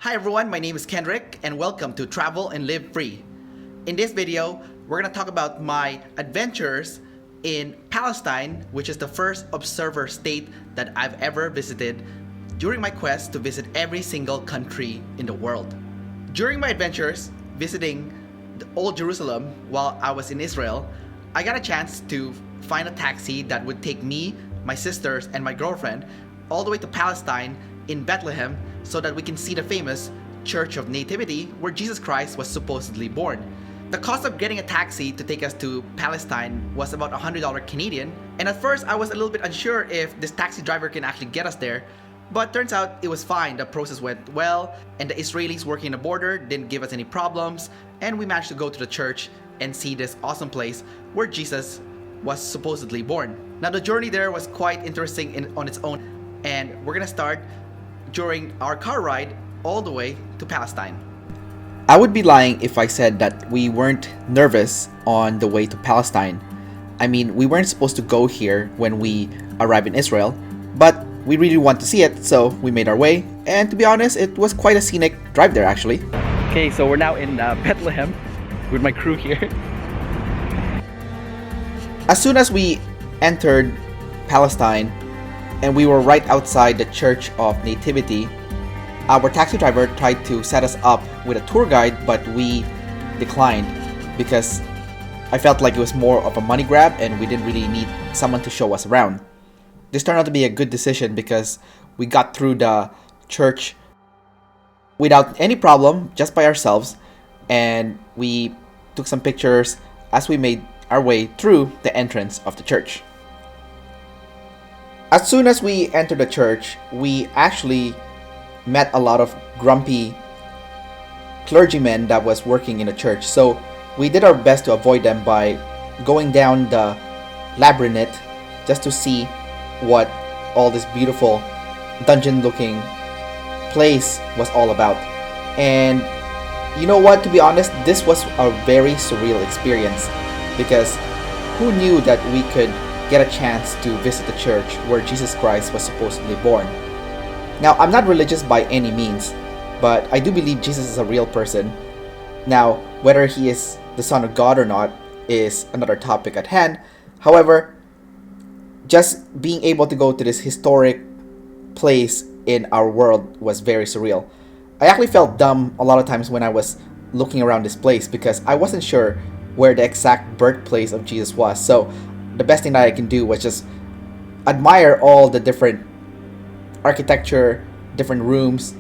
Hi everyone, my name is Kendrick and welcome to Travel and Live Free. In this video, we're going to talk about my adventures in Palestine, which is the first observer state that I've ever visited during my quest to visit every single country in the world. During my adventures visiting the Old Jerusalem while I was in Israel, I got a chance to find a taxi that would take me, my sisters, and my girlfriend all the way to Palestine in Bethlehem so that we can see the famous Church of Nativity where Jesus Christ was supposedly born. The cost of getting a taxi to take us to Palestine was about $100 Canadian, and at first I was a little bit unsure if this taxi driver can actually get us there, but turns out it was fine. The process went well, and the Israelis working the border didn't give us any problems, and we managed to go to the church and see this awesome place where Jesus was supposedly born. Now the journey there was quite interesting on its own, and we're gonna start during our car ride all the way to Palestine. I would be lying if I said that we weren't nervous on the way to Palestine. I mean, we weren't supposed to go here when we arrived in Israel, but we really want to see it, so we made our way, and to be honest, it was quite a scenic drive there actually. Okay, so we're now in Bethlehem with my crew here. As soon as we entered Palestine, and we were right outside the Church of Nativity, our taxi driver tried to set us up with a tour guide, but we declined because I felt like it was more of a money grab and we didn't really need someone to show us around. This turned out to be a good decision because we got through the church without any problem, just by ourselves, and we took some pictures as we made our way through the entrance of the church. As soon as we entered the church, we actually met a lot of grumpy clergymen that was working in the church. So we did our best to avoid them by going down the labyrinth just to see what all this beautiful dungeon-looking place was all about. And you know what, to be honest, this was a very surreal experience because who knew that we could get a chance to visit the church where Jesus Christ was supposedly born. Now, I'm not religious by any means, but I do believe Jesus is a real person. Now, whether he is the Son of God or not is another topic at hand. However, just being able to go to this historic place in our world was very surreal. I actually felt dumb a lot of times when I was looking around this place because I wasn't sure where the exact birthplace of Jesus was. So the best thing that I can do was just admire all the different architecture, different rooms,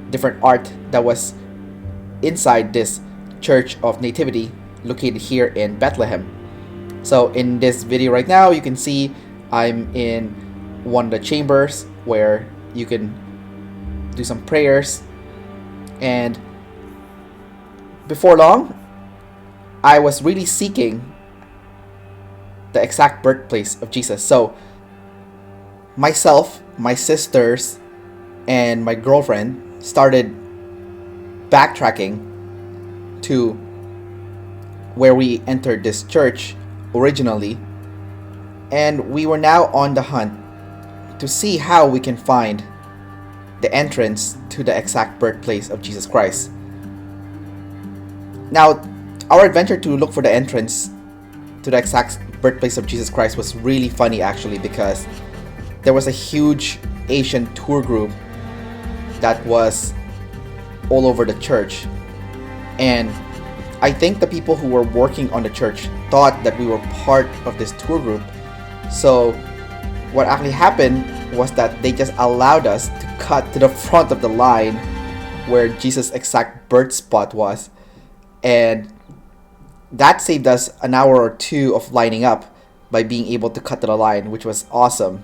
different art that was inside this Church of Nativity located here in Bethlehem. So in this video right now, you can see I'm in one of the chambers where you can do some prayers, and before long, I was really seeking the exact birthplace of Jesus. So myself, my sisters, and my girlfriend started backtracking to where we entered this church originally, and we were now on the hunt to see how we can find the entrance to the exact birthplace of Jesus Christ. Now, our adventure to look for the entrance to the exact birthplace of Jesus Christ was really funny actually, because there was a huge Asian tour group that was all over the church, and I think the people who were working on the church thought that we were part of this tour group. So what actually happened was that they just allowed us to cut to the front of the line where Jesus' exact birth spot was, and that saved us an hour or two of lining up by being able to cut to the line, which was awesome.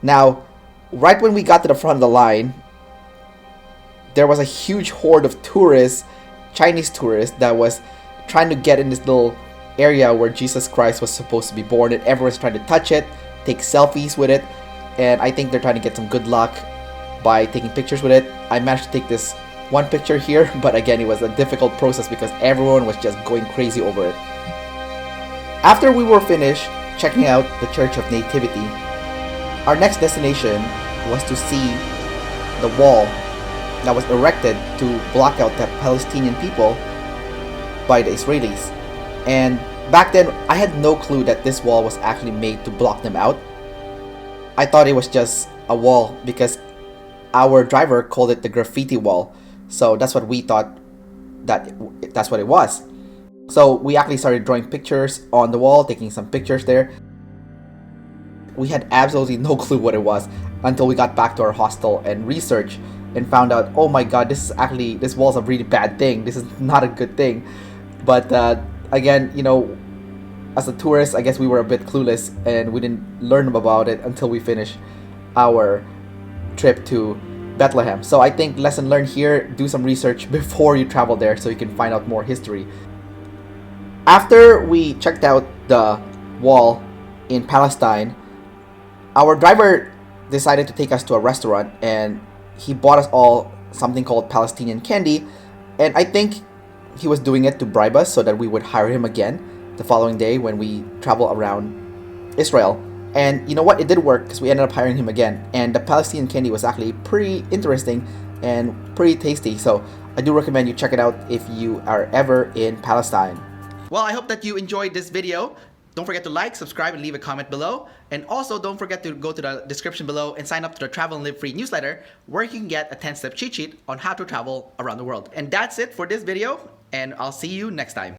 Now, right when we got to the front of the line, there was a huge horde of tourists, Chinese tourists, that was trying to get in this little area where Jesus Christ was supposed to be born, and everyone's trying to touch it, take selfies with it, and I think they're trying to get some good luck by taking pictures with it. I managed to take this one picture here, but again, it was a difficult process because everyone was just going crazy over it. After we were finished checking out the Church of Nativity, our next destination was to see the wall that was erected to block out the Palestinian people by the Israelis. And back then, I had no clue that this wall was actually made to block them out. I thought it was just a wall because our driver called it the Graffiti Wall. So that's what we thought that's what it was. So we actually started drawing pictures on the wall, taking some pictures there. We had absolutely no clue what it was until we got back to our hostel and researched and found out, oh my god, this wall's a really bad thing. This is not a good thing. But again, as a tourist, I guess we were a bit clueless and we didn't learn about it until we finished our trip to Bethlehem. So I think lesson learned here, do some research before you travel there so you can find out more history. After we checked out the wall in Palestine, our driver decided to take us to a restaurant and he bought us all something called Palestinian Candy, and I think he was doing it to bribe us so that we would hire him again the following day when we travel around Israel. And you know what? It did work because we ended up hiring him again. And the Palestinian candy was actually pretty interesting and pretty tasty. So I do recommend you check it out if you are ever in Palestine. Well, I hope that you enjoyed this video. Don't forget to like, subscribe, and leave a comment below. And also don't forget to go to the description below and sign up to the Travel and Live Free newsletter where you can get a 10-step cheat sheet on how to travel around the world. And that's it for this video, and I'll see you next time.